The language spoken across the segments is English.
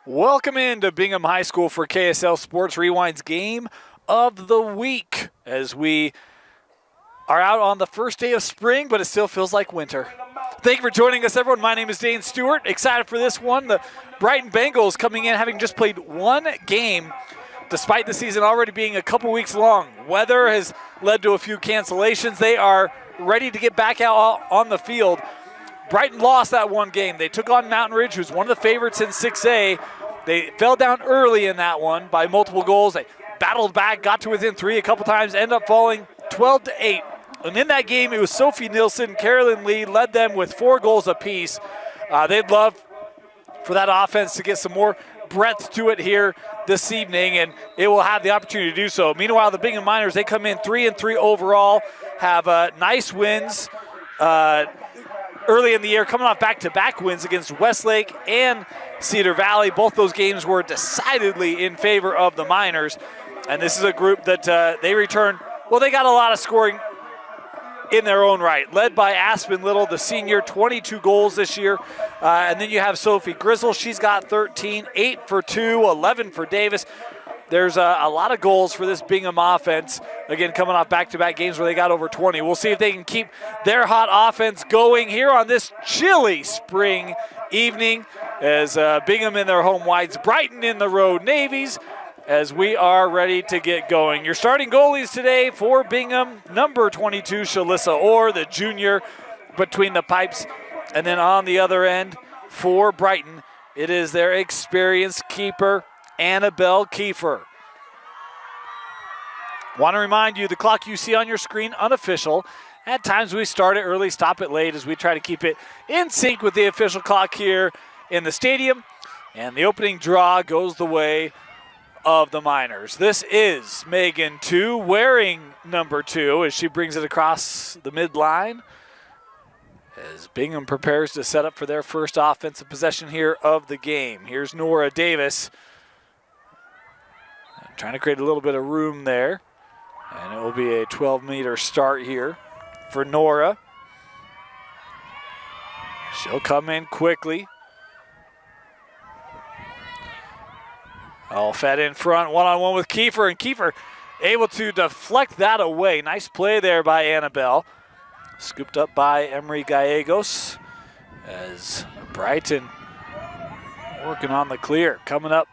Welcome into Bingham High School for KSL Sports Rewind's Game of the Week as we are out on the first day of spring, but it still feels like winter. Thank you for joining us, everyone. My name is Dane Stewart. Excited for this one. The Brighton Bengals coming in having just played one game despite the season already being a couple weeks long. Weather has led to a few cancellations. They are ready to get back out on the field. Brighton lost that one game. They took on Mountain Ridge, who's one of the favorites in 6A. They fell down early in that one by multiple goals. They battled back, got to within 3 a couple times, ended up falling 12-8. And in that game, it was Sophie Nielsen, Carolyn Lee led them with 4 goals apiece. They'd love for that offense to get some more breadth to it here this evening, and it will have the opportunity to do so. Meanwhile, the Bingham Miners, they come in 3-3 overall, have nice wins early in the year, coming off back-to-back wins against Westlake and Cedar Valley. Both those games were decidedly in favor of the Miners, and this is a group that they return. Well, they got a lot of scoring in their own right, led by Aspen Little, the senior, 22 goals this year. And then you have Sophie Grizzle. She's got 13, 8 for 2, 11 for Davis. There's a lot of goals for this Bingham offense, again, coming off back-to-back games where they got over 20. We'll see if they can keep their hot offense going here on this chilly spring evening as Bingham in their home whites, Brighton in the road navies, as we are ready to get going. Your starting goalies today for Bingham, number 22, Shalissa Orr, the junior between the pipes. And then on the other end for Brighton, it is their experienced keeper, Annabelle Kiefer. Want to remind you, the clock you see on your screen, unofficial. At times we start it early, stop it late as we try to keep it in sync with the official clock here in the stadium. And the opening draw goes the way of the Miners. This is Megan 2 wearing number 2 as she brings it across the midline as Bingham prepares to set up for their first offensive possession here of the game. Here's Nora Davis trying to create a little bit of room there, and it will be a 12-meter start here for Nora. She'll come in quickly. All fed in front, one-on-one with Kiefer, and Kiefer able to deflect that away. Nice play there by Annabelle. Scooped up by Emery Gallegos as Brighton working on the clear. Coming up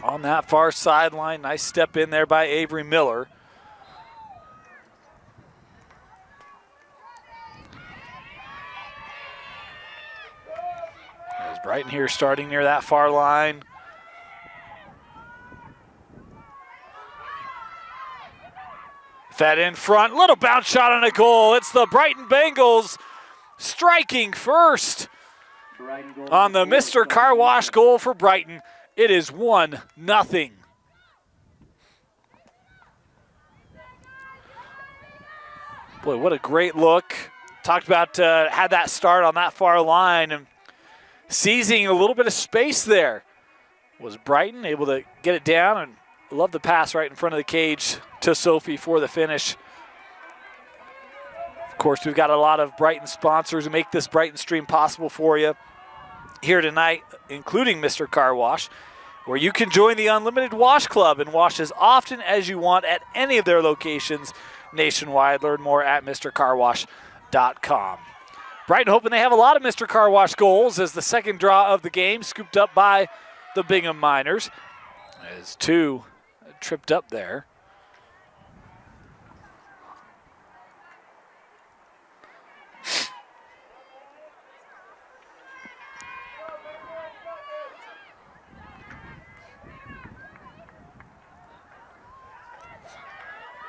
on that far sideline. Nice step in there by Avery Miller. There's Brighton here starting near that far line. Fed in front, little bounce shot on a goal. It's the Brighton Bengals striking first on the Mr. Car Wash goal for Brighton. It is 1-0. Boy, what a great look. Talked about had that start on that far line and seizing a little bit of space there. Was Brighton able to get it down, and love the pass right in front of the cage to Sophie for the finish. Of course, we've got a lot of Brighton sponsors who make this Brighton stream possible for you here tonight, including Mr. Car Wash, where you can join the Unlimited Wash Club and wash as often as you want at any of their locations nationwide. Learn more at MrCarWash.com. Brighton hoping they have a lot of Mr. Car Wash goals as the second draw of the game, scooped up by the Bingham Miners. As 2 tripped up there.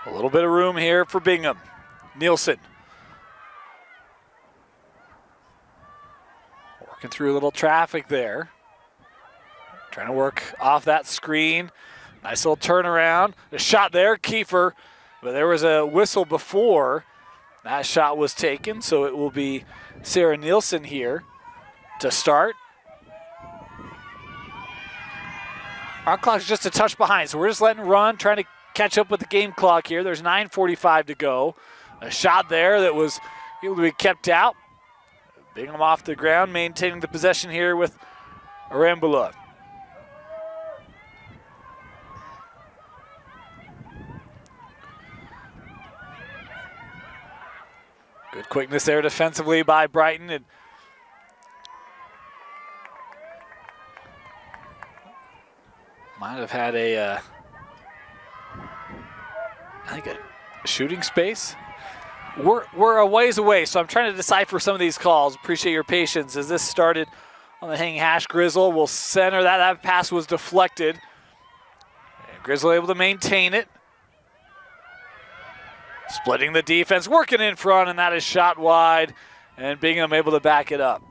A little bit of room here for Bingham. Nielsen. Working through a little traffic there. Trying to work off that screen. Nice little turnaround. A shot there, Kiefer. But there was a whistle before that shot was taken, so it will be Sarah Nielsen here to start. Our clock's just a touch behind, so we're just letting it run, trying to catch up with the game clock here. There's 9:45 to go. A shot there that was able to be kept out. Bingham off the ground, maintaining the possession here with Arambula. Good quickness there defensively by Brighton. And might have had a, I think a shooting space. We're a ways away, so I'm trying to decipher some of these calls. Appreciate your patience as this started on the hanging hash. Grizzle will center that. That pass was deflected. And Grizzle able to maintain it. Splitting the defense, working in front, and that is shot wide. And Bingham able to back it up.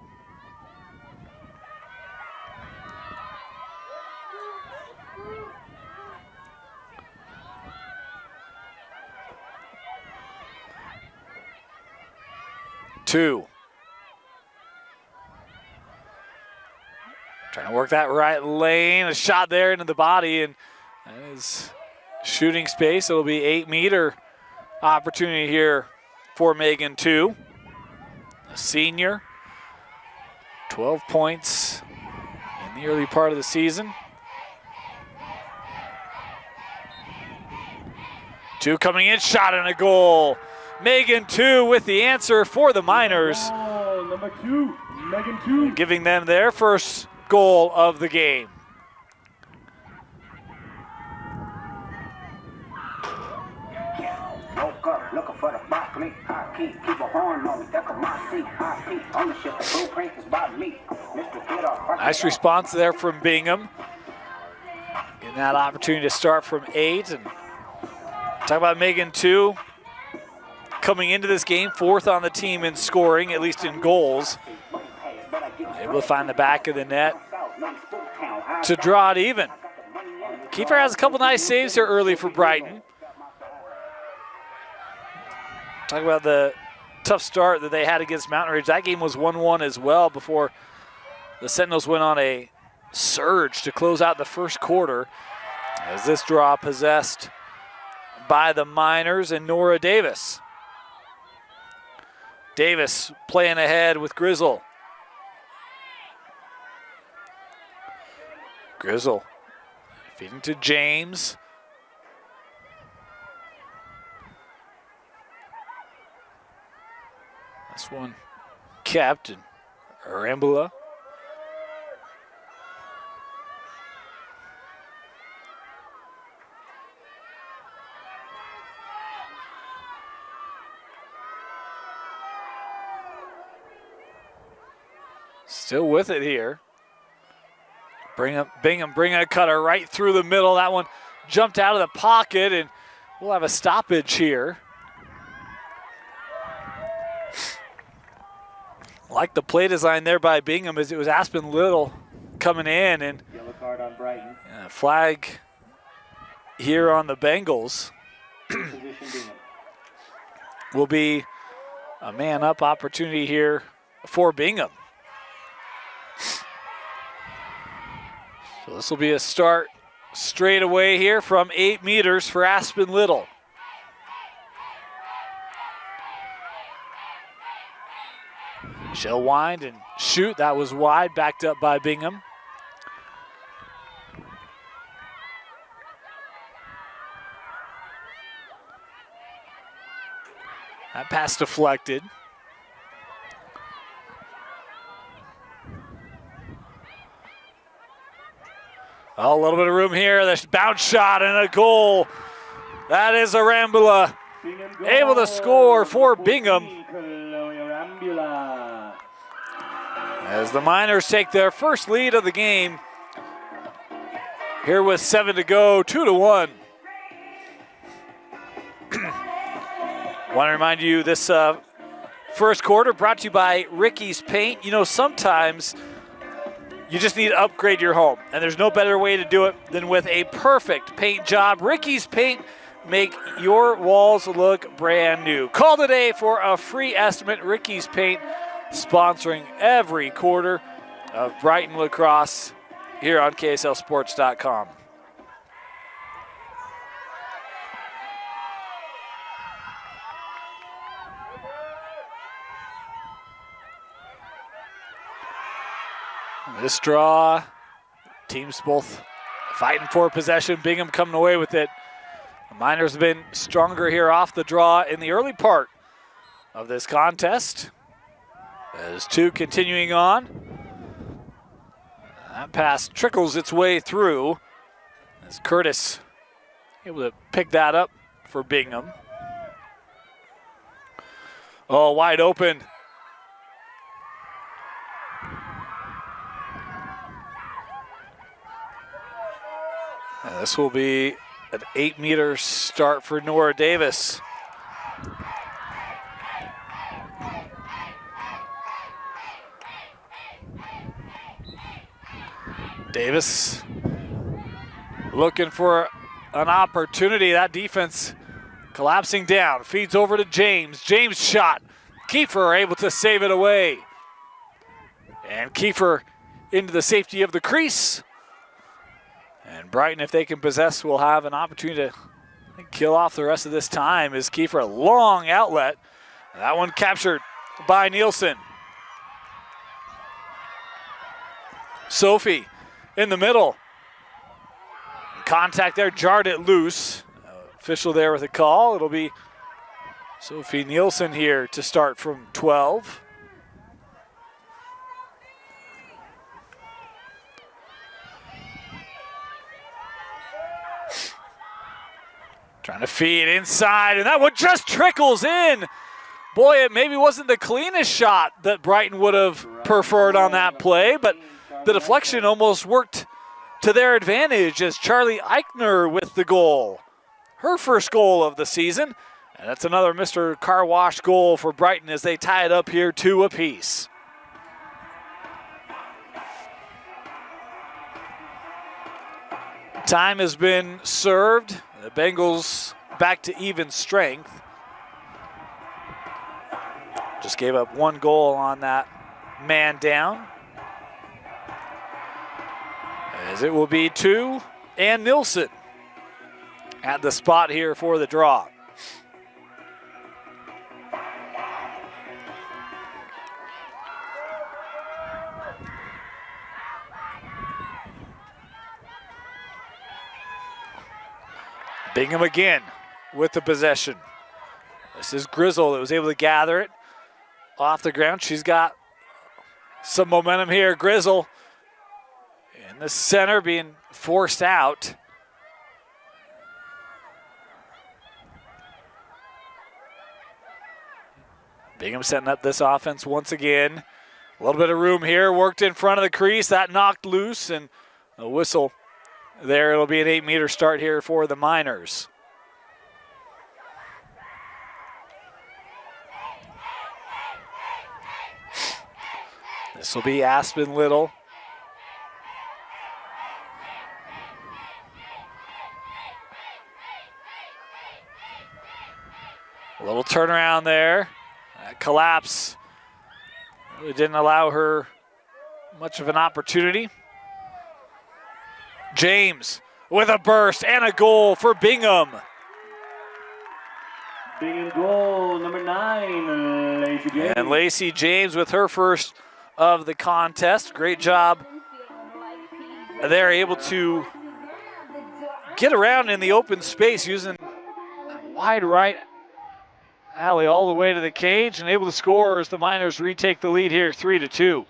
Two. Trying to work that right lane. A shot there into the body, and that is shooting space. It'll be 8-meter opportunity here for Megan, too. A senior. 12 points in the early part of the season. 2 coming in, shot and a goal. Megan 2 with the answer for the Miners. Oh, number 2, Megan 2. Giving them their first goal of the game. Woke up looking for the broccoli. I keep a horn on me. That's my seat. I keep ownership. The blueprint is by me. Mr. Get off. Nice response there from Bingham. Getting that opportunity to start from 8. And talk about Megan 2. Coming into this game, 4th on the team in scoring, at least in goals. Able to find the back of the net to draw it even. Kiefer has a couple nice saves here early for Brighton. Talk about the tough start that they had against Mountain Ridge. That game was 1-1 as well before the Sentinels went on a surge to close out the first quarter. As this draw possessed by the Miners and Nora Davis. Davis playing ahead with Grizzle. Grizzle feeding to James. This one kept, and Arambula. Still with it here. Bingham bringing a cutter right through the middle. That one jumped out of the pocket, and we'll have a stoppage here. Like the play design there by Bingham, as it was Aspen Little coming in, and Yellow card on Brighton. Flag here on the Bengals. Will be a man-up opportunity here for Bingham. So this will be a start straight away here from 8 meters for Aspen Little. She'll wind and shoot. That was wide, backed up by Bingham. That pass deflected. Oh, a little bit of room here. The bounce shot and a goal. That is Arambula able to score for Bingham. As the Miners take their first lead of the game. Here with 7 to go, 2-1. Want to remind you this first quarter brought to you by Ricky's Paint. You know, sometimes you just need to upgrade your home, and there's no better way to do it than with a perfect paint job. Ricky's Paint make your walls look brand new. Call today for a free estimate. Ricky's Paint sponsoring every quarter of Brighton Lacrosse here on KSLSports.com. This draw, teams both fighting for possession. Bingham coming away with it. The Miners have been stronger here off the draw in the early part of this contest. As two continuing on. That pass trickles its way through as Curtis able to pick that up for Bingham. Oh, wide open. And this will be an 8-meter start for Nora Davis. Davis looking for an opportunity. That defense collapsing down. Feeds over to James. James shot. Kiefer able to save it away. And Kiefer into the safety of the crease. And Brighton, if they can possess, will have an opportunity to kill off the rest of this time as Kiefer, a long outlet. And that one captured by Nielsen. Sophie in the middle. Contact there, jarred it loose. Official there with a call. It'll be Sophie Nielsen here to start from 12. Trying to feed inside, and that one just trickles in. Boy, it maybe wasn't the cleanest shot that Brighton would have preferred on that play, but the deflection almost worked to their advantage as Charlie Eichner with the goal. Her first goal of the season, and that's another Mr. Car Wash goal for Brighton as they tie it up here 2 apiece. Time has been served. The Bengals back to even strength. Just gave up 1 goal on that man down. As it will be 2 and Nilsson at the spot here for the draw. Bingham again with the possession. This is Grizzle that was able to gather it off the ground. She's got some momentum here. Grizzle in the center being forced out. Bingham setting up this offense once again. A little bit of room here, worked in front of the crease. That knocked loose and a whistle. There, it'll be an 8-meter start here for the Miners. This will be Aspen Little. A little turnaround there. That collapse really didn't allow her much of an opportunity. James with a burst and a goal for Bingham. Bingham goal, number 9, Lacey James. And Lacey James with her first of the contest. Great job. They're able to get around in the open space using a wide right alley all the way to the cage and able to score as the Miners retake the lead here 3-2.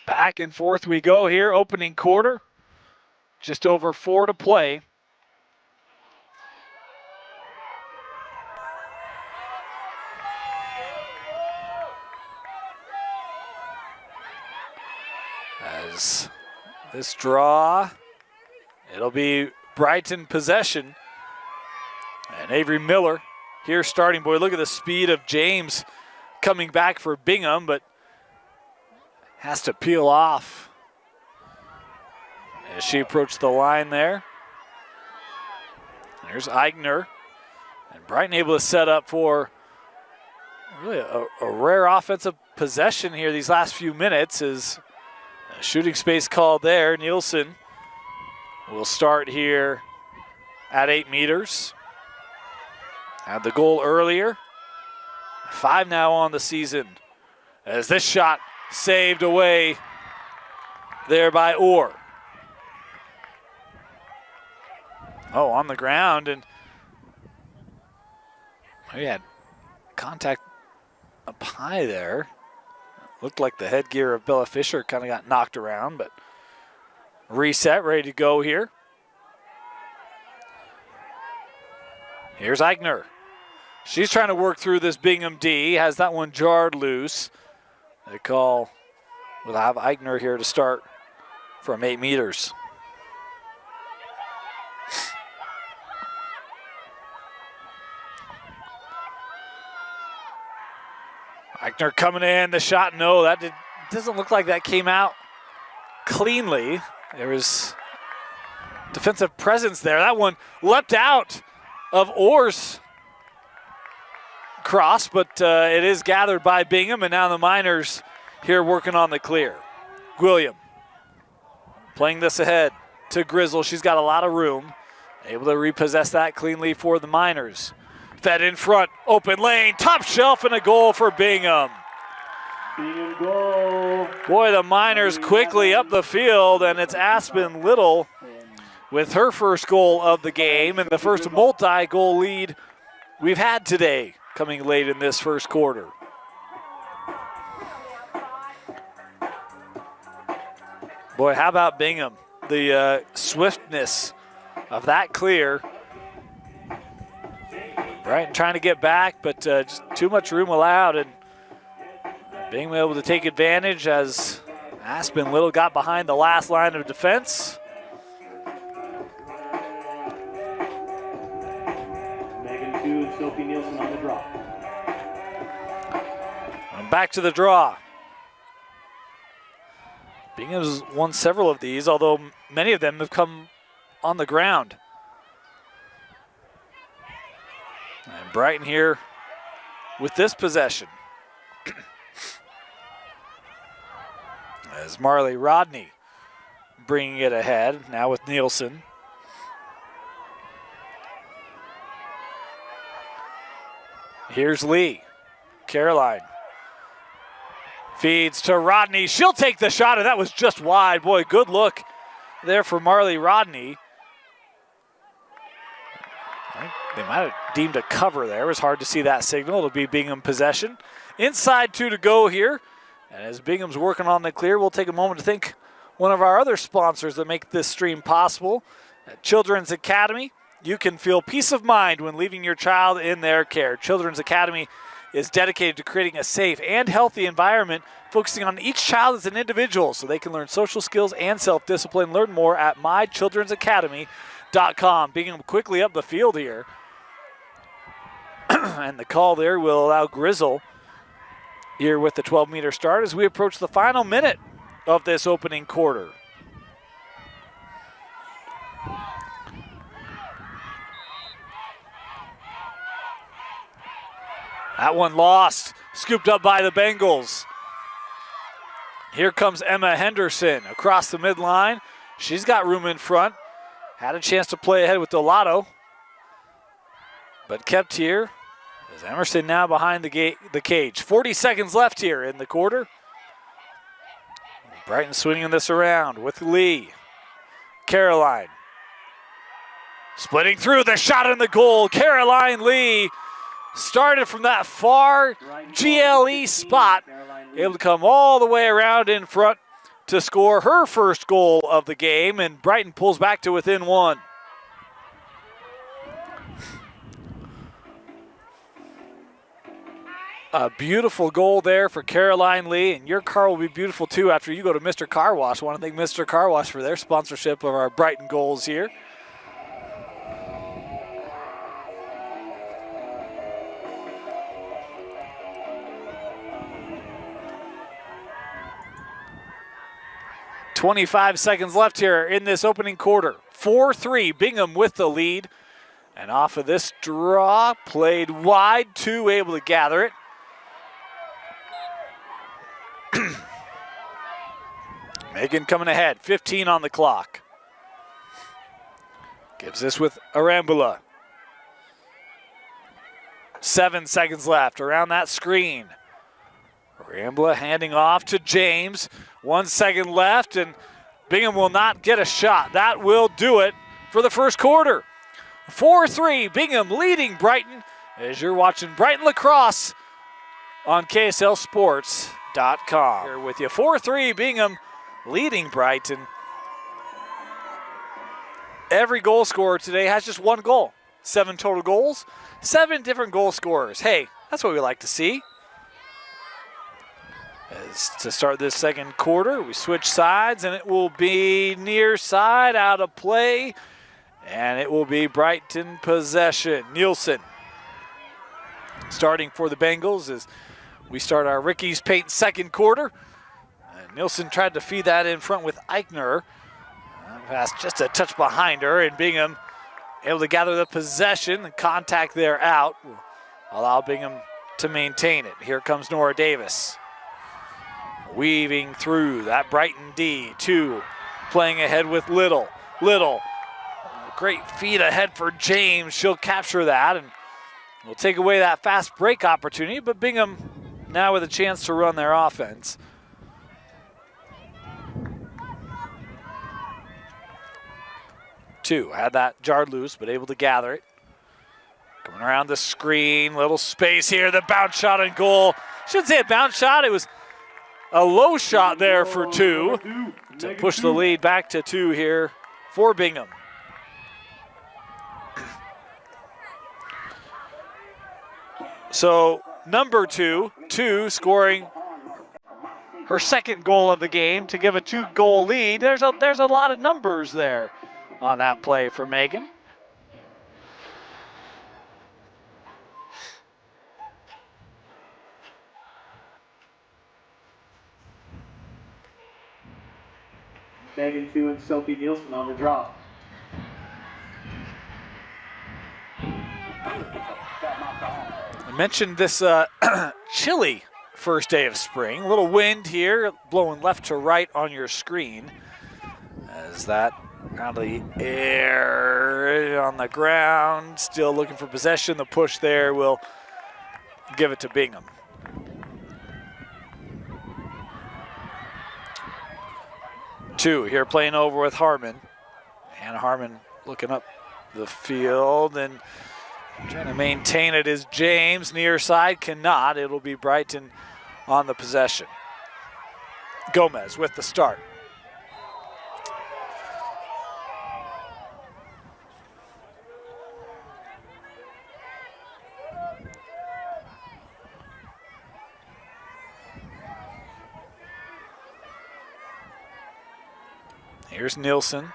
Back and forth we go here, opening quarter. Just over 4 to play. As this draw, it'll be Brighton possession. And Avery Miller here starting. Boy, look at the speed of James coming back for Bingham, but has to peel off as she approached the line there. There's Eigner. And Brighton able to set up for really a rare offensive possession here these last few minutes. Is a shooting space called there. Nielsen will start here at 8 meters. Had the goal earlier. 5 now on the season. As this shot saved away there by Orr. Oh, on the ground, and he had contact up high there. Looked like the headgear of Bella Fisher kind of got knocked around, but reset, ready to go here. Here's Eichner. She's trying to work through this Bingham D, has that one jarred loose. They call, we'll have Eichner here to start from 8 meters. Eichner coming in, the shot, no, doesn't look like that came out cleanly. There was defensive presence there. That one leapt out of Orr's cross, but it is gathered by Bingham, and now the Miners here working on the clear. William playing this ahead to Grizzle. She's got a lot of room, able to repossess that cleanly for the Miners. Fed in front, open lane, top shelf, and a goal for Bingham. Bingham goal. Boy, the Miners quickly up the field, and it's Aspen Little with her first goal of the game and the first multi-goal lead we've had today, coming late in this first quarter. Boy, how about Bingham? The swiftness of that clear. Brighton trying to get back, but just too much room allowed, and Bingham able to take advantage as Aspen Little got behind the last line of defense. Megan 2 and Sophie Nielsen on the draw. And back to the draw. Bingham's won several of these, although many of them have come on the ground. And Brighton here with this possession. As Marley Rodney bringing it ahead, now with Nielsen. Here's Lee. Caroline feeds to Rodney. She'll take the shot, and that was just wide. Boy, good look there for Marley Rodney. They might have deemed a cover there. It was hard to see that signal. It'll be Bingham possession. Inside 2 to go here. And as Bingham's working on the clear, we'll take a moment to thank one of our other sponsors that make this stream possible. At Children's Academy, you can feel peace of mind when leaving your child in their care. Children's Academy is dedicated to creating a safe and healthy environment, focusing on each child as an individual so they can learn social skills and self-discipline. Learn more at mychildrensacademy.com. Bingham quickly up the field here. And the call there will allow Grizzle here with the 12-meter start as we approach the final minute of this opening quarter. That one lost, scooped up by the Bengals. Here comes Emma Henderson across the midline. She's got room in front. Had a chance to play ahead with Delato, but kept here. As Emerson now behind the cage. 40 seconds left here in the quarter. Brighton swinging this around with Lee. Caroline. Splitting through, the shot in the goal. Caroline Lee started from that far GLE spot. Able to come all the way around in front to score her first goal of the game. And Brighton pulls back to within 1. A beautiful goal there for Caroline Lee, and your car will be beautiful too after you go to Mr. Car Wash. I want to thank Mr. Car Wash for their sponsorship of our Brighton goals here. .25 seconds left here in this opening quarter. 4-3, Bingham with the lead. And off of this draw, played wide, 2 able to gather it. Megan coming ahead, 15 on the clock. Gives this with Arambula. 7 seconds left around that screen. Arambula handing off to James. 1 second left, and Bingham will not get a shot. That will do it for the first quarter. 4-3, Bingham leading Brighton as you're watching Brighton Lacrosse on KSLSports.com. Here with you, 4-3, Bingham leading Brighton. Every goal scorer today has just one goal. 7 total goals, 7 different goal scorers. Hey, that's what we like to see. As to start this second quarter, we switch sides, and it will be near side, out of play, and it will be Brighton possession. Nielsen starting for the Bengals as we start our Ricky's Paint second quarter. And Nielsen tried to feed that in front with Eichner. Pass just a touch behind her, and Bingham able to gather the possession. The contact there out will allow Bingham to maintain it. Here comes Nora Davis. Weaving through that Brighton D. 2 playing ahead with Little. Little, great feed ahead for James. She'll capture that and will take away that fast break opportunity, but Bingham now with a chance to run their offense. Two had that jarred loose, but able to gather it. Coming around the screen, little space here, the bounce shot and goal. Shouldn't say a bounce shot, it was a low shot there for 2 to push the lead back to 2 here for Bingham. So number 2 scoring her second goal of the game to give a 2-goal lead. There's a lot of numbers there on that play for Megan. Megan 2 and Sophie Nielsen on the draw. I mentioned this chilly first day of spring. A little wind here blowing left to right on your screen. As that out of the air on the ground, still looking for possession. The push there will give it to Bingham. Two here playing over with Harmon. And Harmon looking up the field and trying to maintain it is James. Near side cannot. It'll be Brighton on the possession. Gomez with the start. Here's Nielsen.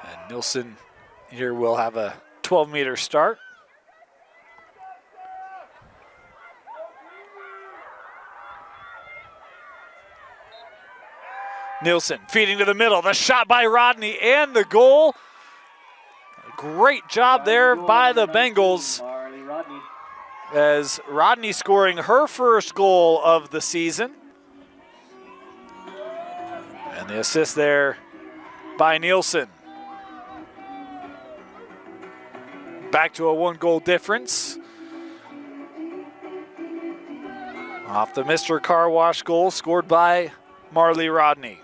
And Nielsen here will have a 12-meter start. Nielsen feeding to the middle. The shot by Rodney and the goal. A great job there by the Bengals. As Rodney scoring her first goal of the season. And the assist there by Nielsen. Back to a 1-goal difference. Off the Mr. Car Wash goal scored by Marley Rodney.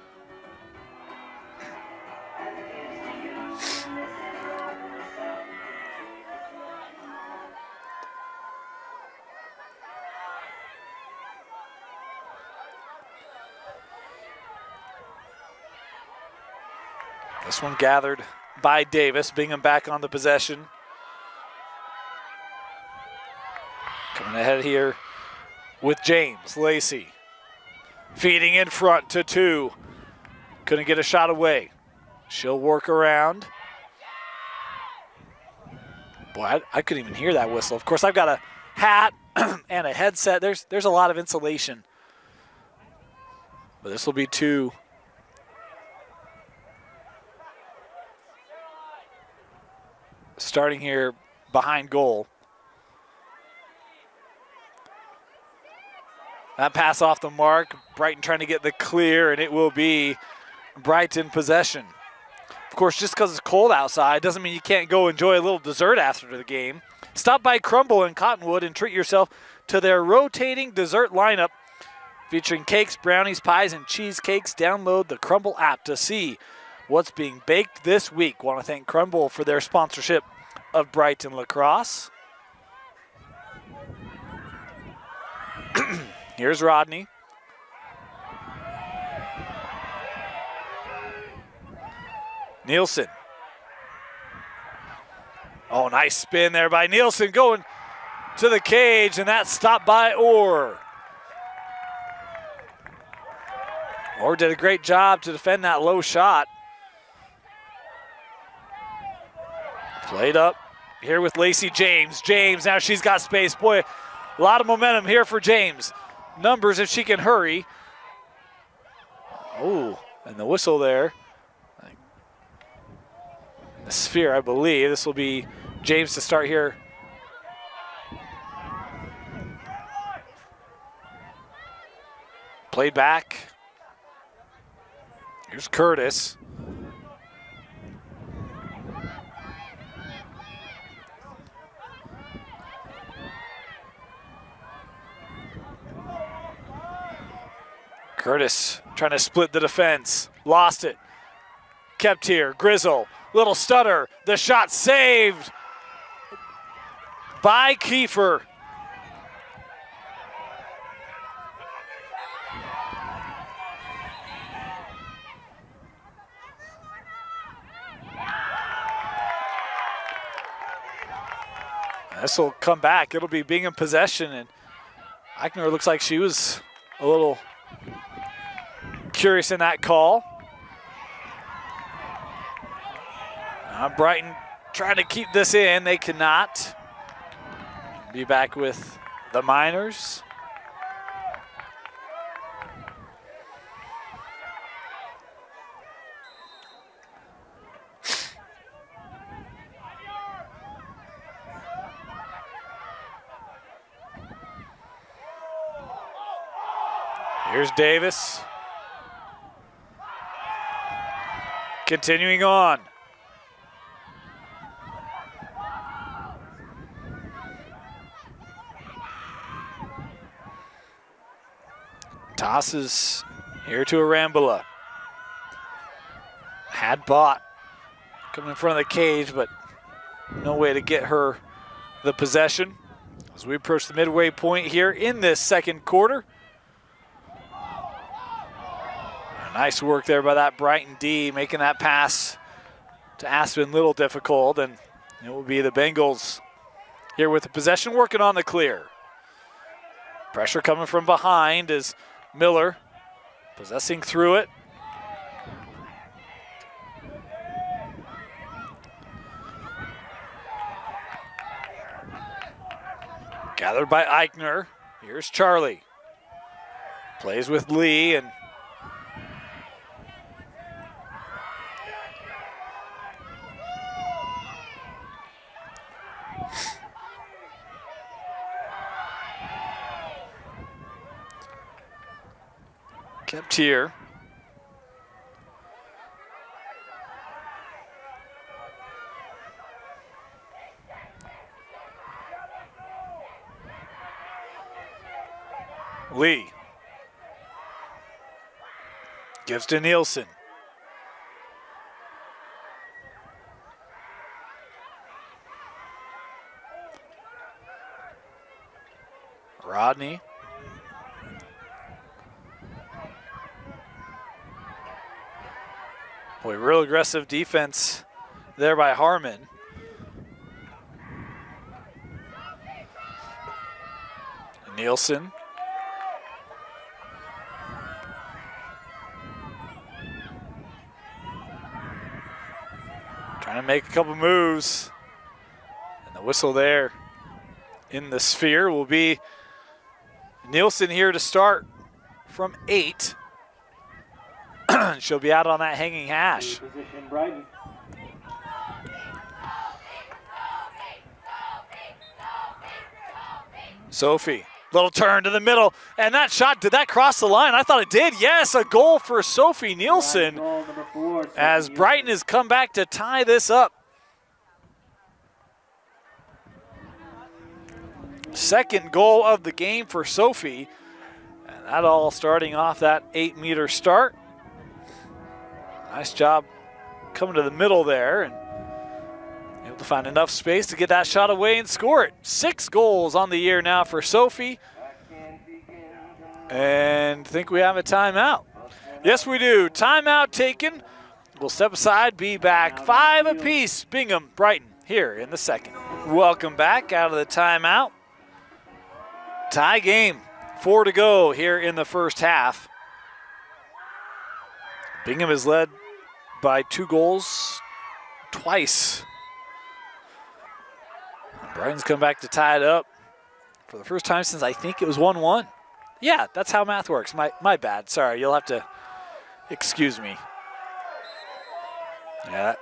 This one gathered by Davis. Bingham back on the possession. Coming ahead here with James. Lacey feeding in front to 2. Couldn't get a shot away. She'll work around. Boy, I couldn't even hear that whistle. Of course, I've got a hat and a headset. There's a lot of insulation. But this will be 2. Starting here behind goal. That pass off the mark. Brighton trying to get the clear, and it will be Brighton possession. Of course, just because it's cold outside doesn't mean you can't go enjoy a little dessert after the game. Stop by Crumble in Cottonwood and treat yourself to their rotating dessert lineup featuring cakes, brownies, pies, and cheesecakes. Download the Crumble app to see what's being baked this week. Want to thank Crumble for their sponsorship of Brighton Lacrosse. Here's Rodney. Nielsen. Oh, nice spin there by Nielsen going to the cage, and that's stopped by Orr. Orr did a great job to defend that low shot. Played up here with Lacey James. James, now she's got space. Boy, a lot of momentum here for James. Numbers if she can hurry. Oh, and the whistle there. The sphere, I believe. This will be James to start here. Played back. Here's Curtis. Curtis trying to split the defense. Lost it. Kept here. Grizzle. Little stutter. The shot saved by Kiefer. This will come back. It'll be Bingham possession, and Eichner looks like she was a little curious in that call. Brighton trying to keep this in. They cannot. Be back with the Miners. Here's Davis. Continuing on. Tosses here to Arambula. Had bought. Coming in front of the cage, but no way to get her the possession. As we approach the midway point here in this second quarter. Nice work there by that Brighton D, making that pass to Aspen little difficult, and it will be the Bengals here with the possession, working on the clear. Pressure coming from behind as Miller possessing through it. Gathered by Eichner. Here's Charlie. Plays with Lee and kept here. Lee gives to Nielsen. Rodney. Boy, real aggressive defense there by Harmon. Nielsen. Trying to make a couple moves. And the whistle there in the sphere will be Nielsen here to start from 8. She'll be out on that hanging hash. Position, Brighton. Sophie Little turn to the middle, and that shot, did that cross the line? I thought it did. Yes, a goal for Sophie Nielsen Goal number 4, Sophie as Brighton has come back to tie this up. Second goal of the game for Sophie, and that all starting off that 8-meter start. Nice job coming to the middle there and able to find enough space to get that shot away and score it. 6 goals on the year now for Sophie. And think we have a timeout. Yes, we do. Timeout taken. We'll step aside, be back 5 apiece. Bingham, Brighton here in the second. Welcome back out of the timeout. Tie game, 4 to go here in the first half. Bingham is led by 2 goals twice. Brighton's come back to tie it up for the first time since I think it was 1-1. Yeah, that's how math works. My bad. Sorry, you'll have to excuse me. Yeah.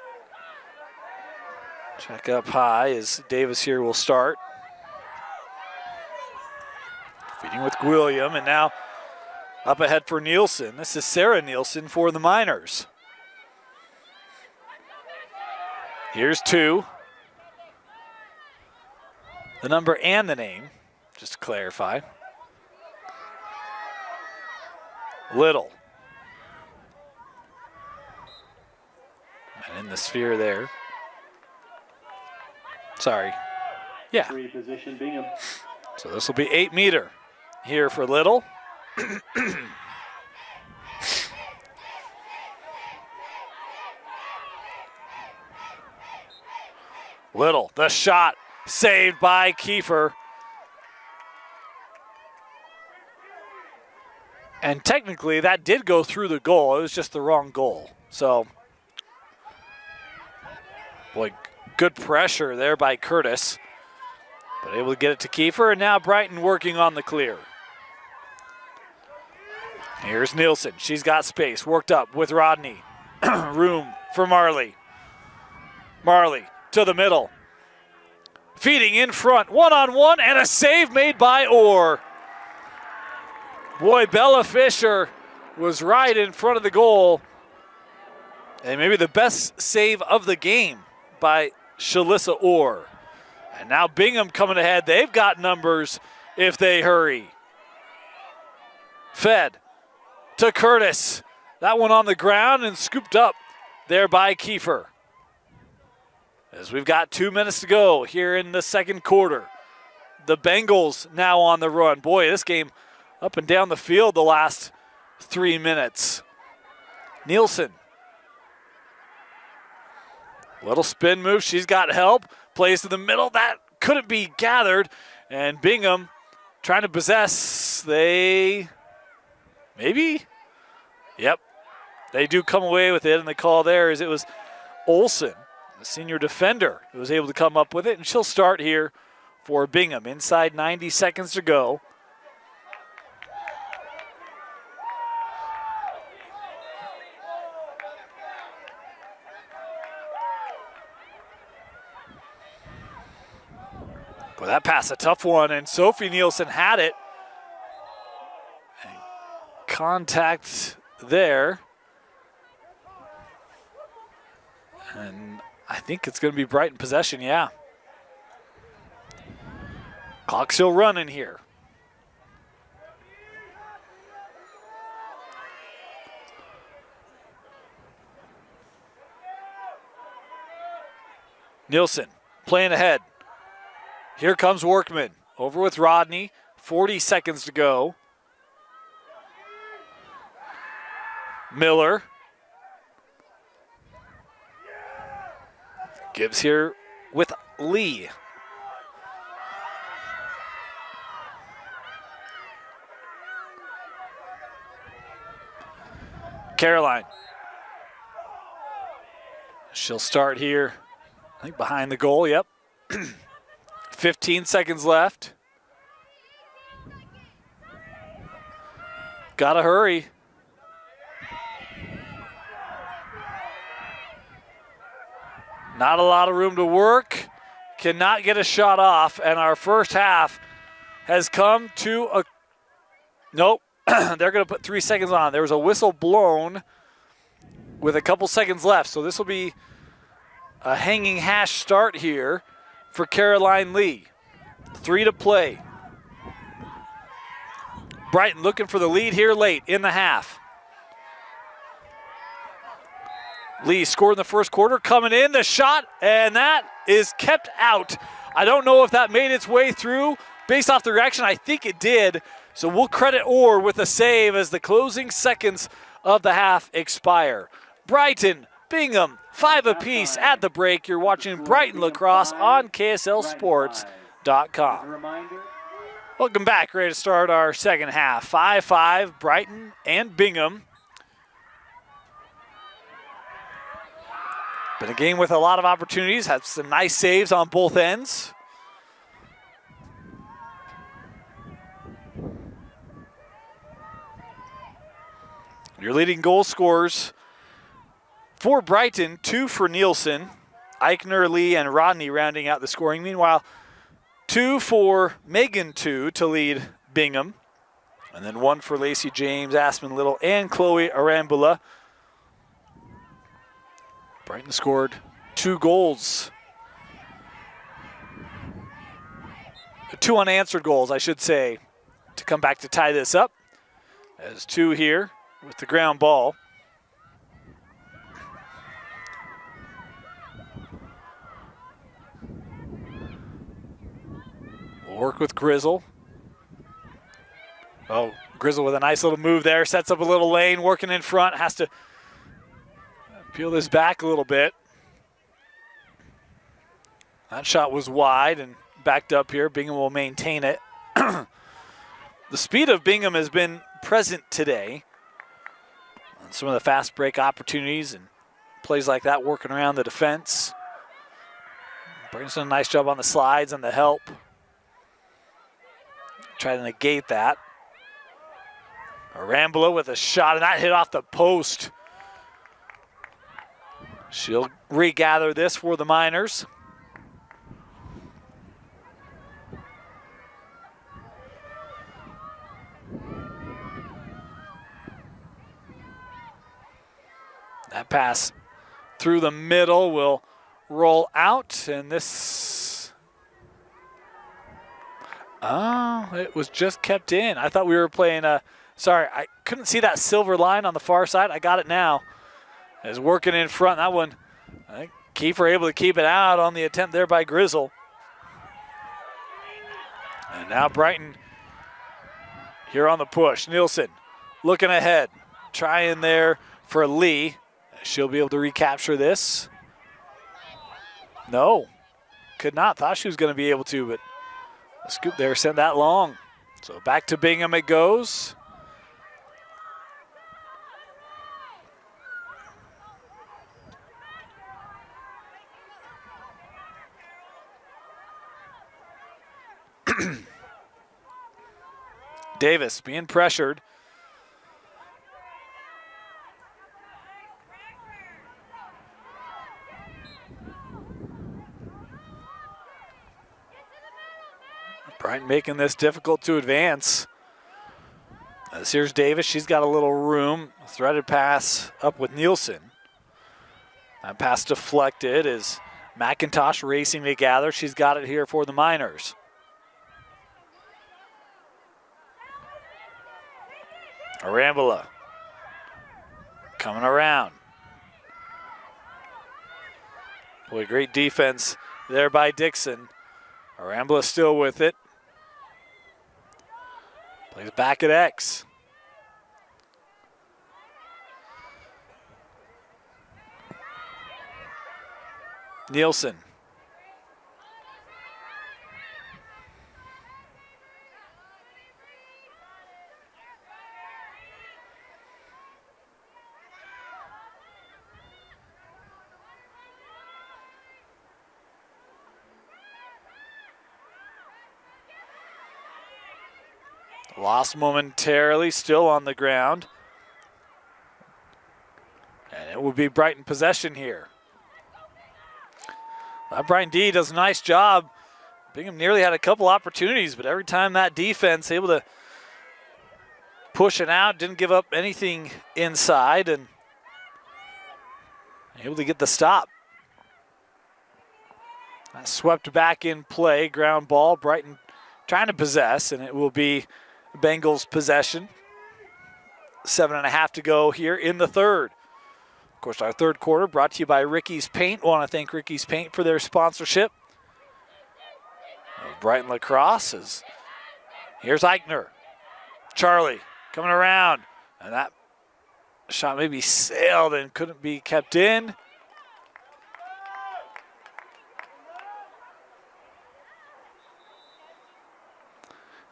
Check up high as Davis here will start. Feeding with William, and now up ahead for Nielsen. This is Sarah Nielsen for the Miners. Here's 2. The number and the name, just to clarify. Little. And in the sphere there. Sorry. Yeah. 3 position, Bingham. So this will be 8-meter here for Little. Little, the shot saved by Kiefer. And technically that did go through the goal. It was just the wrong goal. So, boy, good pressure there by Curtis. But able to get it to Kiefer, and now Brighton working on the clear. Here's Nielsen. She's got space. Worked up with Rodney. Room for Marley. Marley to the middle. Feeding in front. One-on-one, and a save made by Orr. Boy, Bella Fisher was right in front of the goal. And maybe the best save of the game by Shalissa Orr. And now Bingham coming ahead. They've got numbers if they hurry. Fed to Curtis. That one on the ground and scooped up there by Kiefer. As we've got 2 minutes to go here in the second quarter. The Bengals now on the run. Boy, this game up and down the field the last 3 minutes. Nielsen. Little spin move. She's got help. Plays to the middle. That couldn't be gathered. And Bingham trying to possess. Maybe? Yep. They do come away with it. And the call there is it was Olsen, the senior defender, who was able to come up with it. And she'll start here for Bingham. Inside 90 seconds to go. Well, that pass, a tough one, and Sophie Nielsen had it. And contact there. And I think it's going to be Brighton possession, yeah. Clock still running here. Nielsen playing ahead. Here comes Workman. Over with Rodney. 40 seconds to go. Miller. Gibbs here with Lee. Caroline. She'll start here, I think behind the goal, yep. 15 seconds left. Gotta hurry. Not a lot of room to work. Cannot get a shot off, and our first half has come to a, nope, they're going to put 3 seconds on. There was a whistle blown with a couple seconds left, so this will be a hanging hash start here for Caroline Lee. 3 to play. Brighton looking for the lead here late in the half. Lee scored in the first quarter, coming in, the shot, and that is kept out. I don't know if that made its way through. Based off the reaction, I think it did. So we'll credit Orr with a save as the closing seconds of the half expire. Brighton, Bingham, 5 apiece at the break. You're watching Brighton Lacrosse on KSLSports.com. Welcome back. Ready to start our second half. 5-5, Brighton and Bingham. Been a game with a lot of opportunities. Had some nice saves on both ends. Your leading goal scorers for Brighton, 2 for Nielsen. Eichner, Lee, and Rodney rounding out the scoring. Meanwhile, 2 for Megan, 2 to lead Bingham. And then 1 for Lacey James, Aspen Little, and Chloe Arambula. Brighton scored 2 goals. 2 unanswered goals, I should say, to come back to tie this up. As 2 here with the ground ball. We'll work with Grizzle. Oh, Grizzle with a nice little move there. Sets up a little lane, working in front. Has to peel this back a little bit. That shot was wide and backed up here. Bingham will maintain it. The speed of Bingham has been present today. On some of the fast break opportunities and plays like that, working around the defense. Brings in a nice job on the slides and the help. Try to negate that. Arambula with a shot, and that hit off the post. She'll regather this for the Miners. That pass through the middle will roll out, and this, oh, it was just kept in. I thought we were playing sorry, I couldn't see that silver line on the far side. I got it now. Is working in front. That one, I think Kiefer able to keep it out on the attempt there by Grizzle. And now Brighton here on the push. Nielsen looking ahead, trying there for Lee. She'll be able to recapture this. No, could not. Thought she was going to be able to, but the scoop there sent that long. So back to Bingham it goes. Davis being pressured. Brighton making this difficult to advance. As here's Davis. She's got a little room. Threaded pass up with Nielsen. That pass deflected as McIntosh racing to gather. She's got it here for the Miners. Arambula coming around. Boy, great defense there by Dixon. Arambula still with it. Plays back at X. Nielsen. Lost momentarily, still on the ground. And it will be Brighton possession here. Brighton D does a nice job Bingham nearly had a couple opportunities, but every time that defense able to push it out, didn't give up anything inside, and able to get the stop. That swept back in play, ground ball. Brighton trying to possess, and it will be Bengals possession. 7.5 to go here in the third. Of course, our third quarter brought to you by Ricky's Paint. Want to thank Ricky's Paint for their sponsorship. Brighton Lacrosse. Here's Eichner. Charlie coming around. And that shot maybe sailed and couldn't be kept in.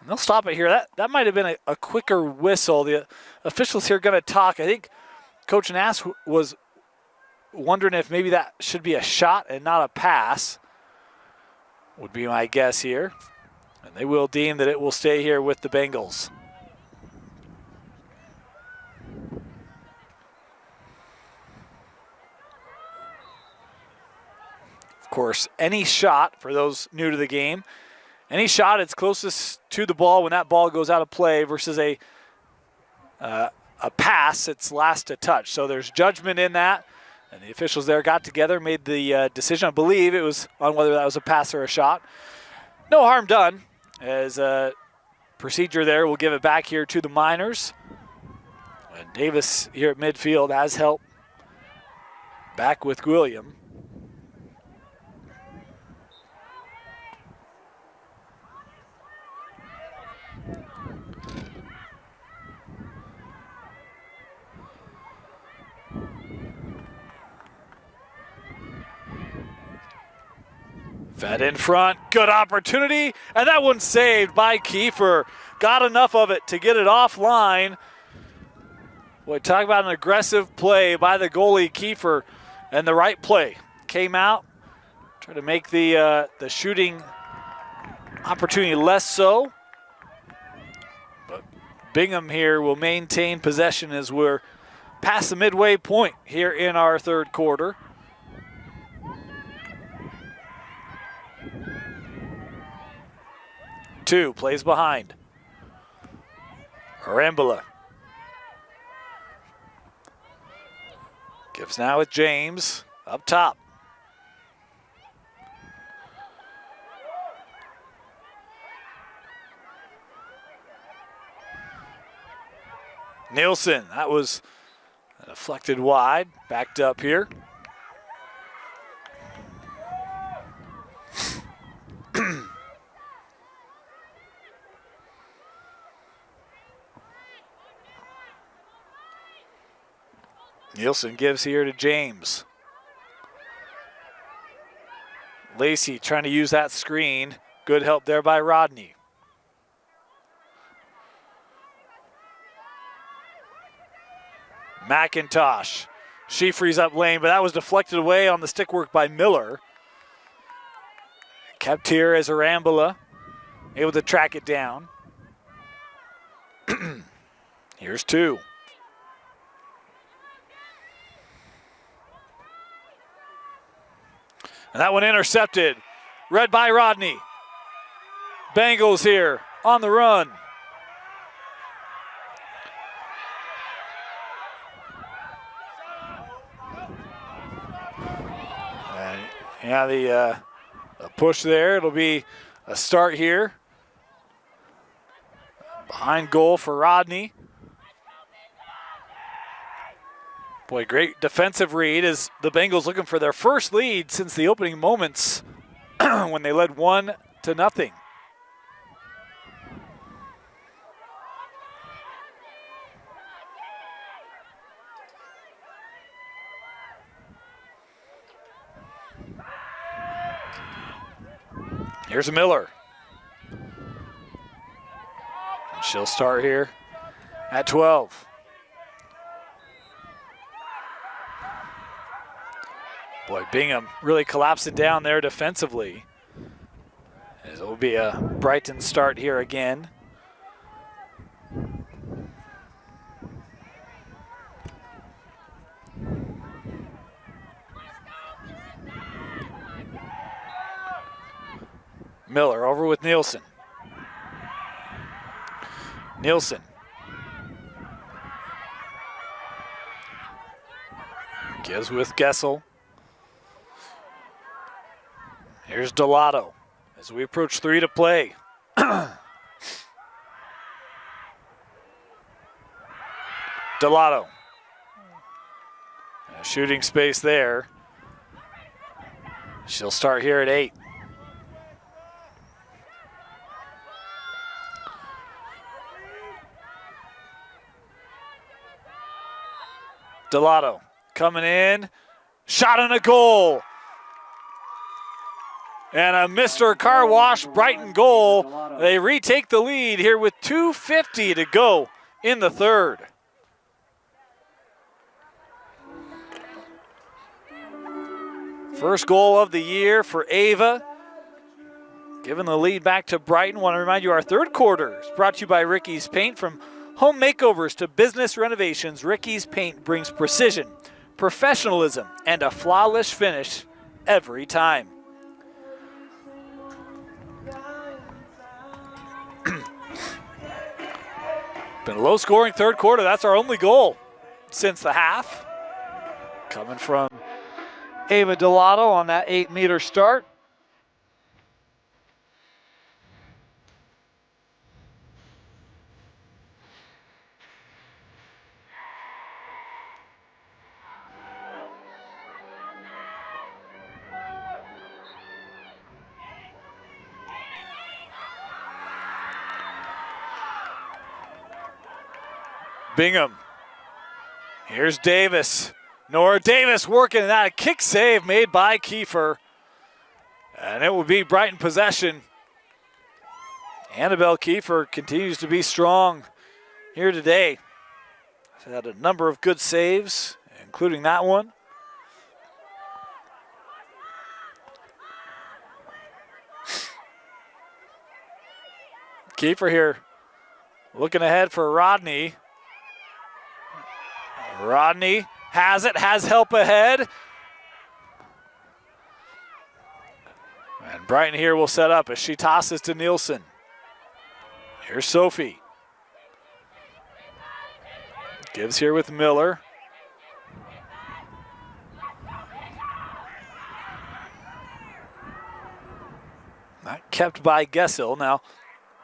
And they'll stop it here. That might have been a quicker whistle. The officials here going to talk. I think Coach Nass was wondering if maybe that should be a shot and not a pass. Would be my guess here. And they will deem that it will stay here with the Bengals. Of course, any shot, for those new to the game, any shot it's closest to the ball when that ball goes out of play versus a pass, it's last to touch. So there's judgment in that. And the officials there got together, made the decision. I believe it was on whether that was a pass or a shot. No harm done, as a procedure there. We'll give it back here to the Miners. And Davis here at midfield has help back with William. Fed in front, good opportunity, and that one's saved by Kiefer. Got enough of it to get it offline. Boy, talk about an aggressive play by the goalie, Kiefer, and the right play. Came out, tried to make the shooting opportunity less so. But Bingham here will maintain possession as we're past the midway point here in our third quarter. Two, plays behind. Arambula. Gives now with James, up top. Nielsen, that was deflected wide, backed up here. Nielsen gives here to James. Lacey trying to use that screen. Good help there by Rodney. McIntosh. She frees up lane, but that was deflected away on the stick work by Miller. Kept here as Arambula, able to track it down. Here's two. And that one intercepted. Read by Rodney. Bengals here on the run. And yeah, the push there. It'll be a start here. Behind goal for Rodney. Boy, great defensive read as the Bengals looking for their first lead since the opening moments when they led 1-0. Here's Miller. And she'll start here at 12. Boy, Bingham really collapsing down there defensively. As it will be a Brighton start here again. Miller over with Nielsen. Nielsen. Gives with Gessel. Here's Delato as we approach 3 to play. Delato. Shooting space there. She'll start here at 8. Delato coming in. Shot and a goal. And a Mr. Car Wash Brighton goal. They retake the lead here with 2:50 to go in the third. First goal of the year for Ava. Giving the lead back to Brighton. Want to remind you our third quarter is brought to you by Ricky's Paint. From home makeovers to business renovations, Ricky's Paint brings precision, professionalism, and a flawless finish every time. Been a low-scoring third quarter. That's our only goal since the half. Coming from Ava Delato on that 8-meter start. Bingham. Here's Davis. Nora Davis working that kick save made by Kiefer. And it will be Brighton possession. Annabelle Kiefer continues to be strong here today. She's had a number of good saves, including that one. Kiefer here looking ahead for Rodney. Rodney has it, has help ahead. And Brighton here will set up as she tosses to Nielsen. Here's Sophie. Gives here with Miller. Not kept by Gessel. Now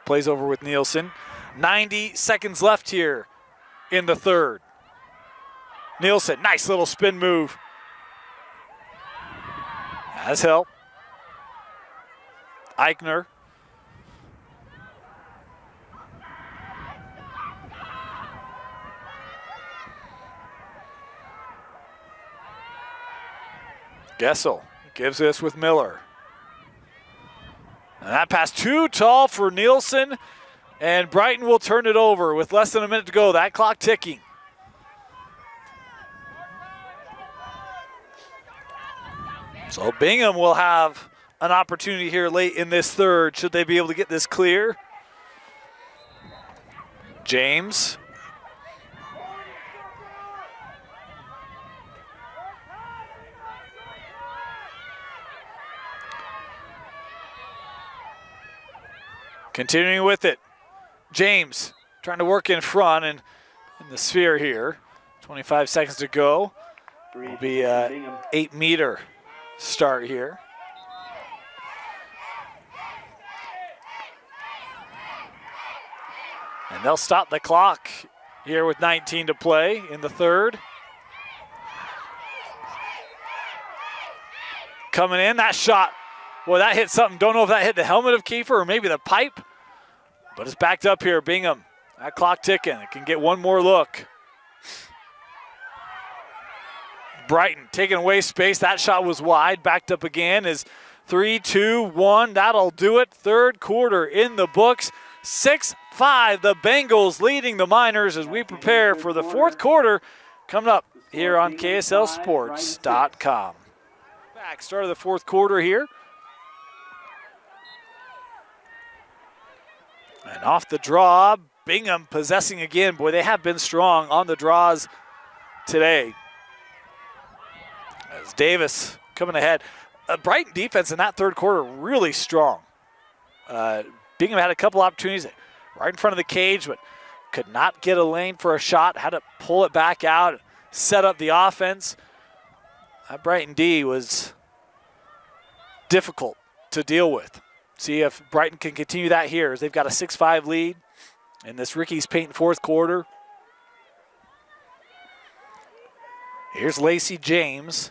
plays over with Nielsen. 90 seconds left here in the third. Nielsen, nice little spin move. Has help. Eichner. Gessel gives this with Miller. And that pass too tall for Nielsen, and Brighton will turn it over with less than a minute to go. That clock ticking. So Bingham will have an opportunity here late in this third. Should they be able to get this clear? James. Continuing with it. James trying to work in front and in the sphere here. 25 seconds to go. Will be an 8-meter start here. And they'll stop the clock here with 19 to play in the third. Coming in, that shot. Boy, that hit something. Don't know if that hit the helmet of Kiefer or maybe the pipe, but it's backed up here. Bingham, that clock ticking. It can get one more look. Brighton taking away space. That shot was wide. Backed up again is 3, 2, 1. That'll do it. Third quarter in the books. 6-5. The Bengals leading the Miners as we prepare for the fourth quarter coming up here on KSLSports.com. Back, start of the fourth quarter here. And off the draw, Bingham possessing again. Boy, they have been strong on the draws today. As Davis coming ahead. Brighton defense in that third quarter really strong. Bingham had a couple opportunities right in front of the cage, but could not get a lane for a shot, had to pull it back out, set up the offense. That Brighton D was difficult to deal with. See if Brighton can continue that here, as they've got a 6-5 lead in this Ricky's Paint fourth quarter. Here's Lacey James.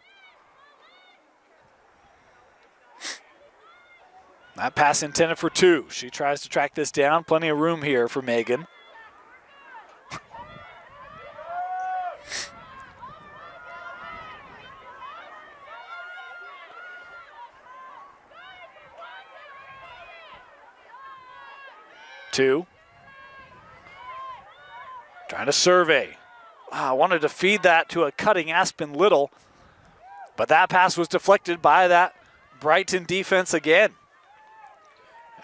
That pass intended for 2. She tries to track this down. Plenty of room here for Megan. Two. Trying to survey. I wanted to feed that to a cutting Aspen Little, but that pass was deflected by that Brighton defense again.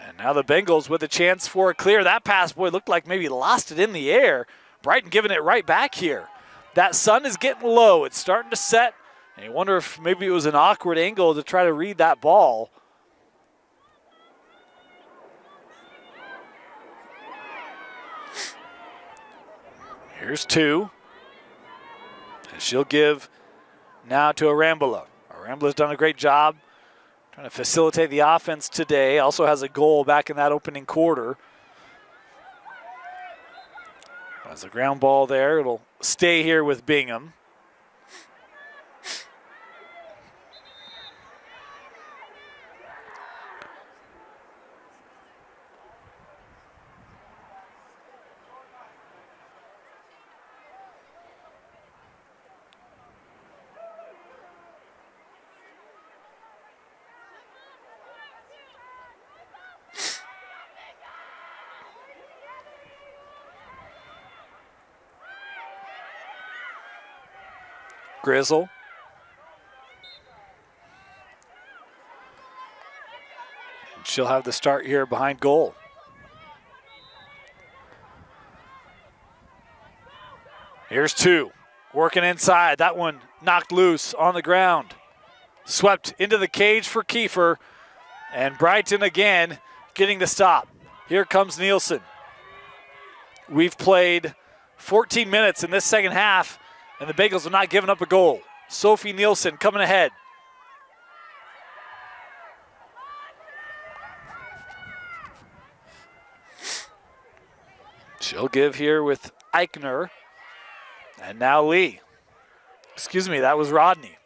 And now the Bengals with a chance for a clear. That pass, boy, looked like maybe lost it in the air. Brighton giving it right back here. That sun is getting low. It's starting to set. And you wonder if maybe it was an awkward angle to try to read that ball. Here's 2. And she'll give now to Arambula. Arambula's done a great job trying to facilitate the offense today. Also has a goal back in that opening quarter. As a ground ball there, it'll stay here with Bingham. Grizzle. And she'll have the start here behind goal. Here's 2. Working inside. That one knocked loose on the ground. Swept into the cage for Kiefer. And Brighton again getting the stop. Here comes Nielsen. We've played 14 minutes in this second half, and the Bengals have not given up a goal. Sophie Nielsen coming ahead. She'll give here with Eichner. And now Lee. Excuse me, that was Rodney.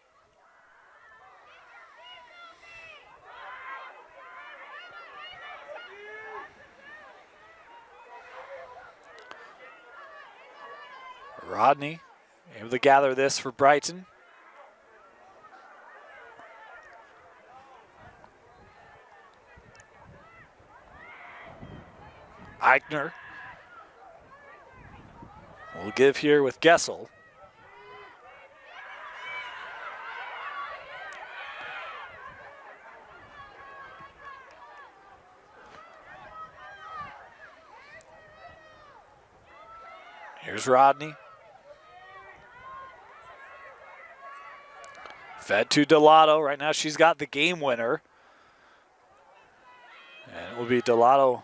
Rodney able to gather this for Brighton. Eichner will give here with Gessel. Here's Rodney. Fed to Delato. Right now she's got the game winner. And it will be Delato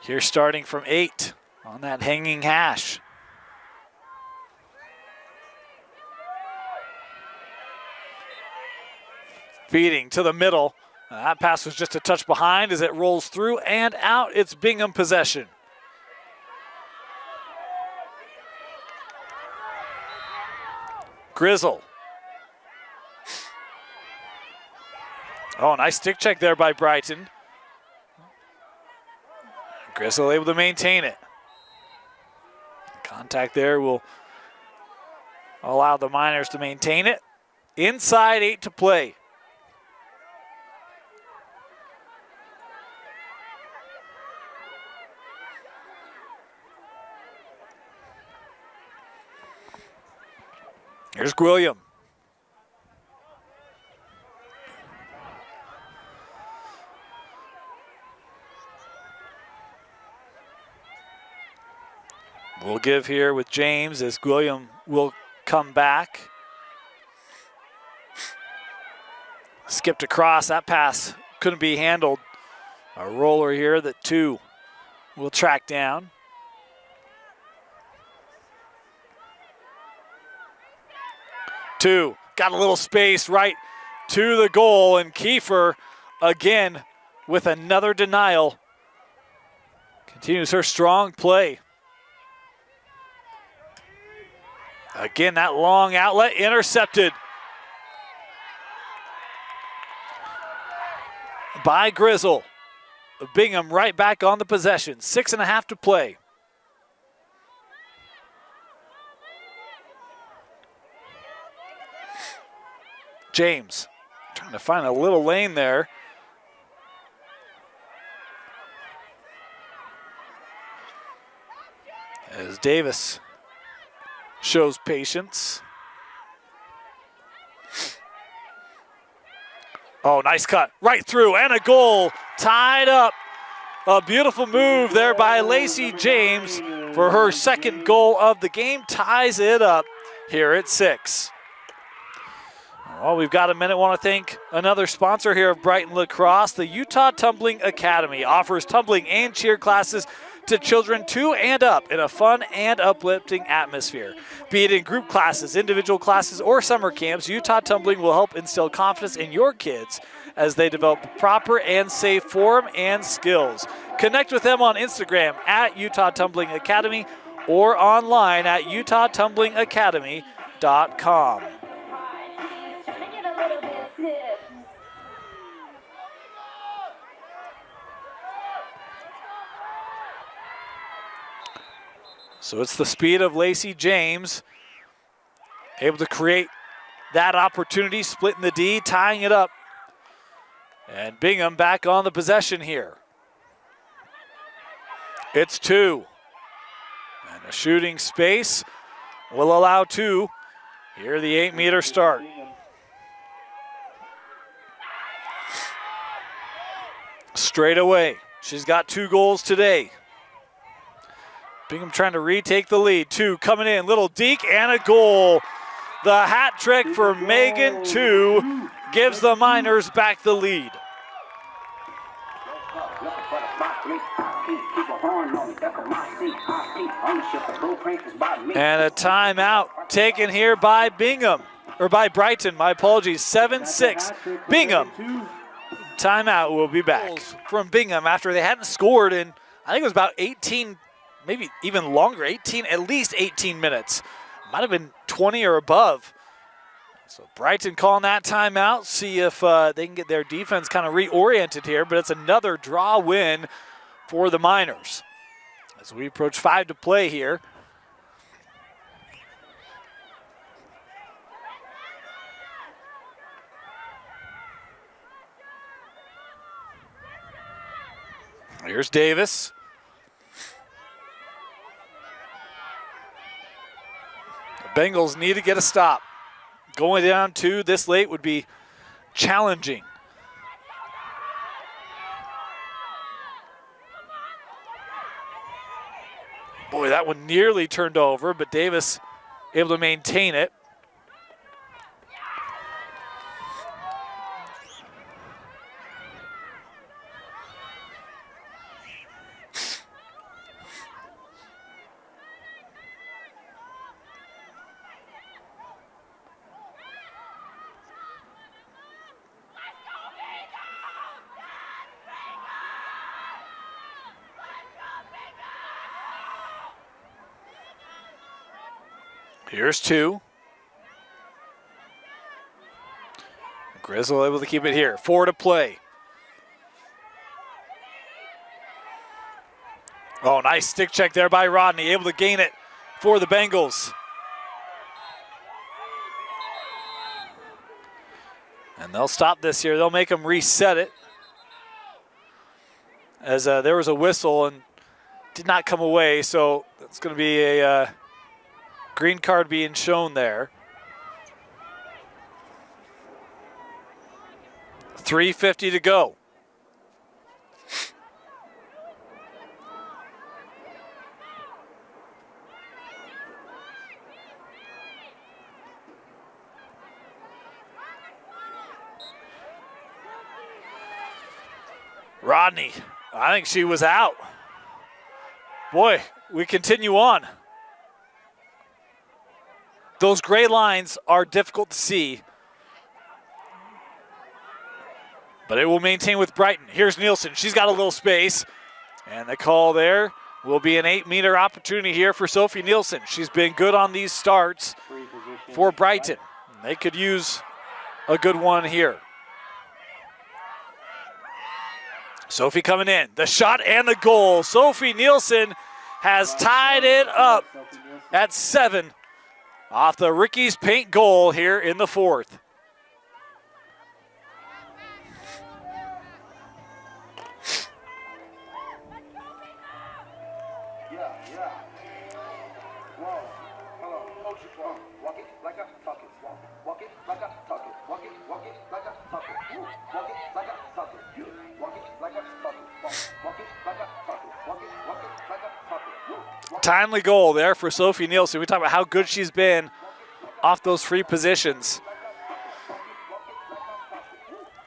here starting from 8 on that hanging hash. Feeding to the middle. That pass was just a touch behind as it rolls through and out. It's Bingham possession. Grizzle. Oh, nice stick check there by Brighton. Grizzle able to maintain it. Contact there will allow the Miners to maintain it. Inside 8 to play. Here's Gwilliam. We'll give here with James as Gwilliam will come back. Skipped across. That pass couldn't be handled A roller here that 2 will track down. Two, got a little space right to the goal, and Kiefer again with another denial. Continues her strong play. Again, that long outlet intercepted by Grizzle. Bingham right back on the possession. 6.5 to play. James trying to find a little lane there. As Davis shows patience. Oh, nice cut. Right through and a goal. Tied up. A beautiful move there by Lacey James for her second goal of the game. Ties it up here at 6. Well, we've got a minute. Want to thank another sponsor here of Brighton Lacrosse. The Utah Tumbling Academy offers tumbling and cheer classes to children 2 and up in a fun and uplifting atmosphere. Be it in group classes, individual classes, or summer camps, Utah Tumbling will help instill confidence in your kids as they develop proper and safe form and skills. Connect with them on Instagram at Utah Tumbling Academy or online at utahtumblingacademy.com. So it's the speed of Lacey James, able to create that opportunity, splitting the D, tying it up. And Bingham back on the possession here. It's 2. And a shooting space will allow 2. Here the 8-meter start. Straight away. She's got 2 goals today. Bingham trying to retake the lead. 2 coming in, little deke and a goal. The hat trick for Megan 2 gives the Miners back the lead. And a timeout taken here by Bingham, or by Brighton, my apologies. 7-6, Bingham. Timeout, will be back from Bingham after they hadn't scored in, I think it was about 18, maybe even longer, at least 18 minutes. Might have been 20 or above. So Brighton calling that timeout, see if they can get their defense kind of reoriented here, but it's another draw win for the Miners. As we approach 5 to play here. Here's Davis. The Bengals need to get a stop. Going down 2 this late would be challenging. Boy, that one nearly turned over, but Davis able to maintain it. Here's 2. Grizzle able to keep it here. 4 to play. Oh, nice stick check there by Rodney. Able to gain it for the Bengals. And they'll stop this here. They'll make them reset it. As there was a whistle and did not come away, so it's going to be a green card being shown there. 3:50 to go. Rodney, I think she was out. Boy, we continue on. Those gray lines are difficult to see, but it will maintain with Brighton. Here's Nielsen. She's got a little space, and the call there will be an 8-meter opportunity here for Sophie Nielsen. She's been good on these starts for Brighton. They could use a good one here. Sophie coming in. The shot and the goal. Sophie Nielsen has tied it up at 7 off the Ricky's Paint goal here in the 4th. Timely goal there for Sophie Nielsen. We talk about how good she's been off those free positions.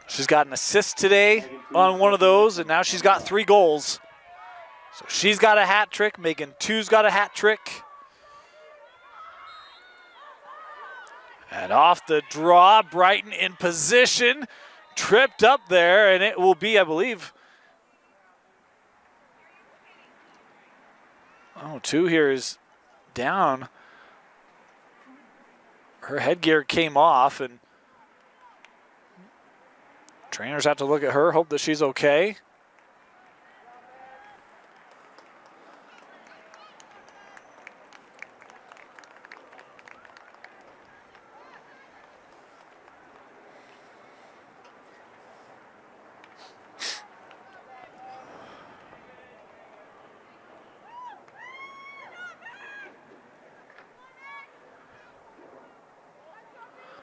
She's got an assist today on one of those, and now she's got 3 goals. So she's got a hat trick. Megan Two's got a hat trick. And off the draw, Brighton in position, tripped up there, and it will be, I believe, 2 here is down. Her headgear came off, and trainers have to look at her, hope that she's okay.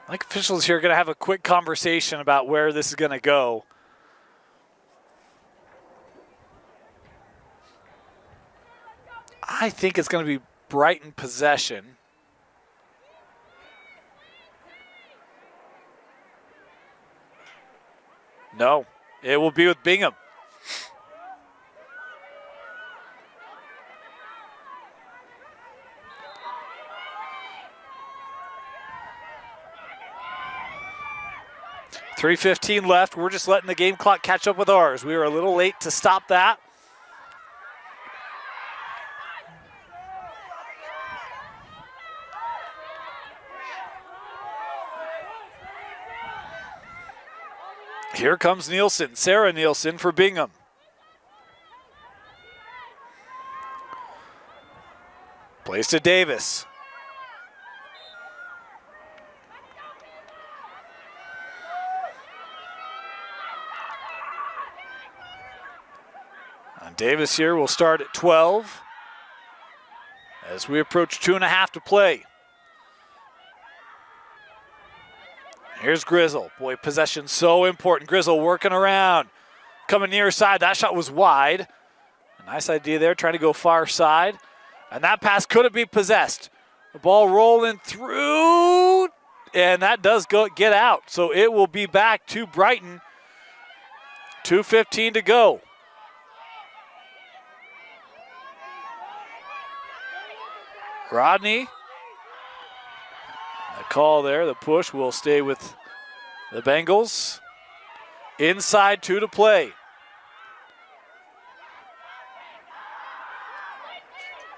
I think officials here are going to have a quick conversation about where this is going to go. I think it's going to be Brighton possession. No, it will be with Bingham. .3:15 left. We're just letting the game clock catch up with ours. We were a little late to stop that. Here comes Nielsen, Sarah Nielsen for Bingham. Plays to Davis. And Davis here will start at 12 as we approach 2.5 to play. Here's Grizzle. Boy, possession so important. Grizzle working around. Coming near side. That shot was wide. A nice idea there, trying to go far side. And that pass couldn't be possessed. The ball rolling through, and that does get out. So it will be back to Brighton. 2:15 to go. Rodney. The call there, the push will stay with the Bengals. Inside 2 to play.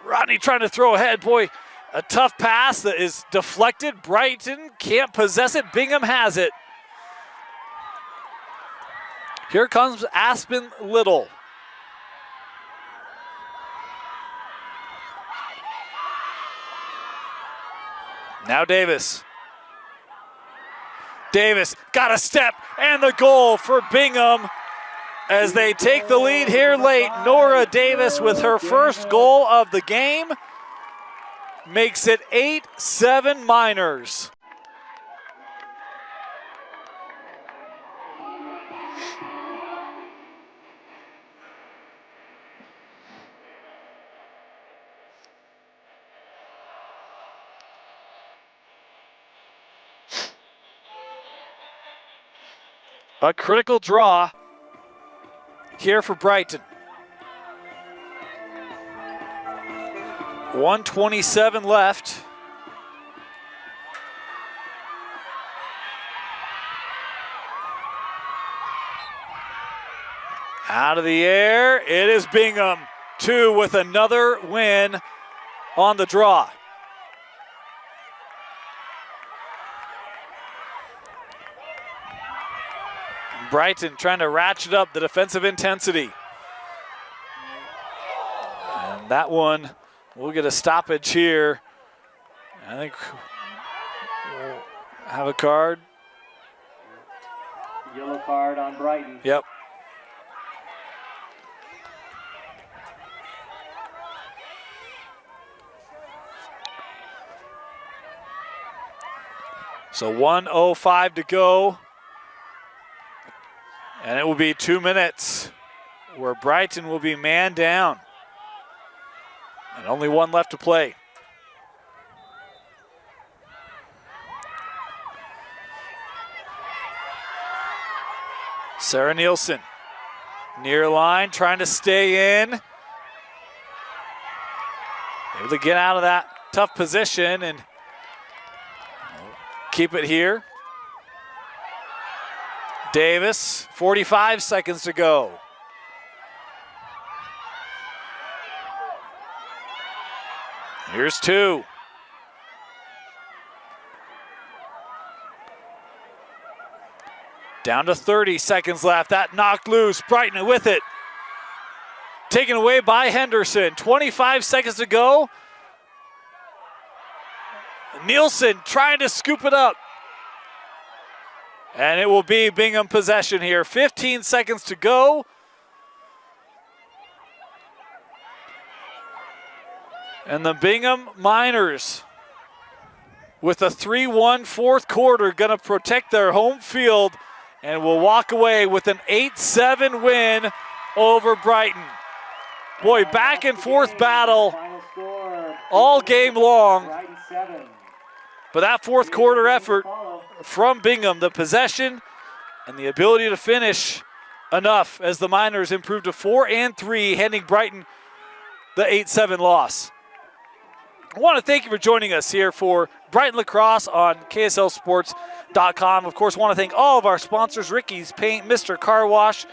Rodney trying to throw ahead. Boy, a tough pass that is deflected. Brighton can't possess it. Bingham has it. Here comes Aspen Little. Now Davis. Davis got a step and the goal for Bingham as they take the lead here late. Nora Davis with her first goal of the game makes it 8-7 Miners. A critical draw here for Brighton. 1:27 left. Out of the air, it is Bingham. 2 with another win on the draw. Brighton trying to ratchet up the defensive intensity. And that one, we'll get a stoppage here. I think we'll have a card. Yellow card on Brighton. Yep. So 1:05 to go. And it will be 2 minutes where Brighton will be man down. And only 1 left to play. Sarah Nielsen, near line, trying to stay in. Able to get out of that tough position and keep it here. Davis, 45 seconds to go. Here's 2. Down to 30 seconds left. That knocked loose. Brighton with it. Taken away by Henderson. 25 seconds to go. Nielsen trying to scoop it up. And it will be Bingham possession here. 15 seconds to go. And the Bingham Miners, with a 3-1 fourth quarter, going to protect their home field and will walk away with an 8-7 win over Brighton. Boy, back and forth battle all game long. But that fourth quarter effort from Bingham, the possession and the ability to finish enough as the Miners improved to 4-3, handing Brighton the 8-7 loss. I want to thank you for joining us here for Brighton Lacrosse on KSLSports.com. Of course, I want to thank all of our sponsors, Ricky's Paint, Mr. Car Wash,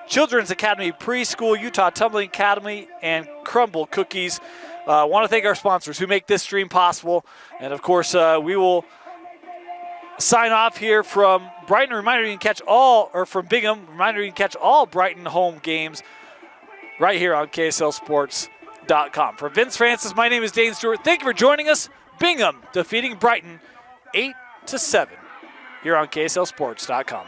Children's Academy Preschool, Utah Tumbling Academy, and Crumble Cookies. I want to thank our sponsors who make this stream possible. And, of course, we will sign off here from Brighton. Reminder you can catch all, or from Bingham, reminder you can catch all Brighton home games right here on KSLSports.com. For Vince Francis, my name is Dane Stewart. Thank you for joining us. Bingham defeating Brighton 8-7 here on KSLSports.com.